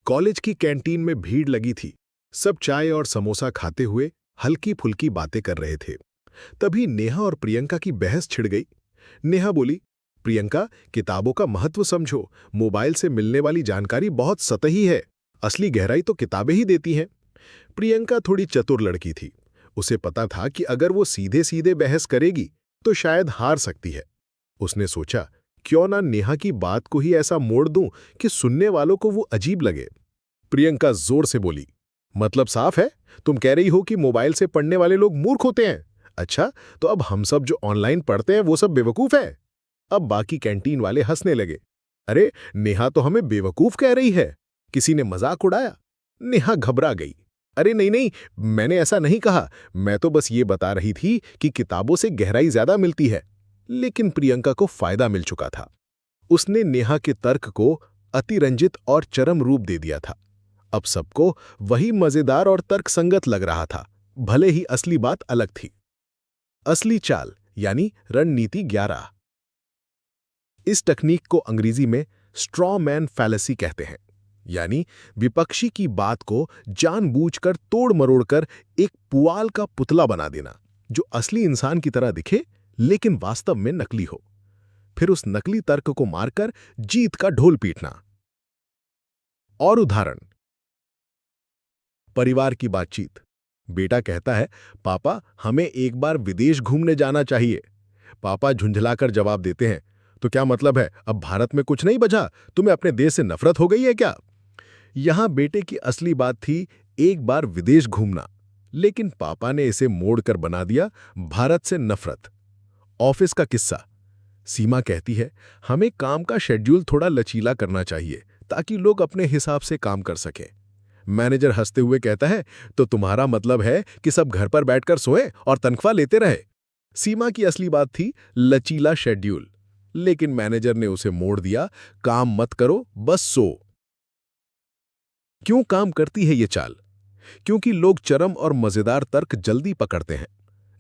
College की canteen में भीड़ लगी थी। सब चाय और समोसा खाते हुए हल्की फुल्की बातें कर रहे थे। तभी नेहा और प्रियंका की बहस छिड़ गई। नेहा बोली, प्रियंका, किताबों का महत्व समझो। मोबाइल से मिलने वाली जानकारी बहुत सतही है। असली गहराई तो किताबें ही देती हैं। प्रियंका थोड़ी चतुर लड़की थी। उसे पता था कि अगर वो सीधे सीधे बहस करेगी तो शायद हार सकती है। उसने सोचा, क्यों ना नेहा की बात को ही ऐसा मोड़ दूं कि सुनने वालों को वो अजीब लगे। प्रियंका जोर से बोली, मतलब साफ है, तुम कह रही हो कि मोबाइल से पढ़ने वाले लोग मूर्ख होते हैं। अच्छा, तो अब हम सब जो ऑनलाइन पढ़ते हैं वो सब बेवकूफ है। अब बाकी कैंटीन वाले हंसने लगे। अरे, नेहा तो हमें बेवकूफ कह रही है। किसी ने मजाक उड़ाया। नेहा घबरा गई। अरे नहीं नहीं, मैंने ऐसा नहीं कहा। मैं तो बस ये बता रही थी कि किताबों से गहराई ज्यादा मिलती है। लेकिन प्रियंका को फायदा मिल चुका था। उसने नेहा के तर्क को अतिरंजित और चरम रूप दे दिया था। अब सबको वही मजेदार और तर्कसंगत लग रहा था, भले ही असली बात अलग थी। असली चाल यानी रणनीति 11। इस टेक्निक को अंग्रेजी में स्ट्रॉ मैन फैलेसी कहते हैं, यानी विपक्षी की बात को जानबूझकर तोड़ मरोड़कर एक पुआल का पुतला बना देना, जो असली इंसान की तरह दिखे लेकिन वास्तव में नकली हो। फिर उस नकली तर्क को मारकर जीत का ढोल पीटना। और उदाहरण, परिवार की बातचीत। बेटा कहता है, पापा हमें एक बार विदेश घूमने जाना चाहिए। पापा झुंझलाकर जवाब देते हैं, तो क्या मतलब है, अब भारत में कुछ नहीं बचा? तुम्हें अपने देश से नफरत हो गई है क्या? यहां बेटे की असली बात थी एक बार विदेश घूमना, लेकिन पापा ने इसे मोड़कर बना दिया भारत से नफरत। ऑफिस का किस्सा। सीमा कहती है, हमें काम का शेड्यूल थोड़ा लचीला करना चाहिए ताकि लोग अपने हिसाब से काम कर सकें। मैनेजर हंसते हुए कहता है, तो तुम्हारा मतलब है कि सब घर पर बैठकर सोएं और तनख्वाह लेते रहे। सीमा की असली बात थी लचीला शेड्यूल, लेकिन मैनेजर ने उसे मोड़ दिया, काम मत करो, बस सो। क्यों काम करती है ये चाल? क्योंकि लोग चरम और मजेदार तर्क जल्दी पकड़ते हैं।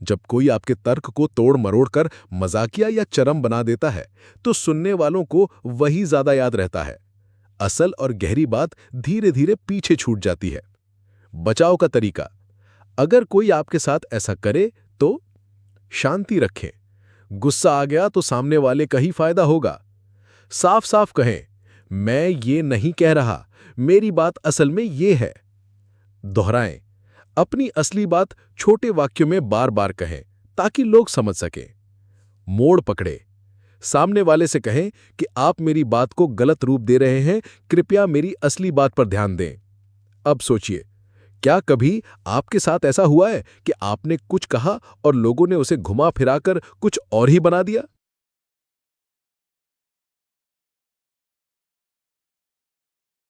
जब कोई आपके तर्क को तोड़ मरोड़कर मजाकिया या चरम बना देता है, तो सुनने वालों को वही ज्यादा याद रहता है। असल और गहरी बात धीरे धीरे पीछे छूट जाती है। बचाव का तरीका। अगर कोई आपके साथ ऐसा करे तो शांति रखें। गुस्सा आ गया तो सामने वाले का ही फायदा होगा। साफ साफ कहें, मैं ये नहीं कह रहा, मेरी बात असल में ये है। दोहराएं। अपनी असली बात छोटे वाक्यों में बार बार कहें ताकि लोग समझ सकें। मोड़ पकड़े। सामने वाले से कहें कि आप मेरी बात को गलत रूप दे रहे हैं, कृपया मेरी असली बात पर ध्यान दें। अब सोचिए, क्या कभी आपके साथ ऐसा हुआ है कि आपने कुछ कहा और लोगों ने उसे घुमा फिराकर कुछ और ही बना दिया?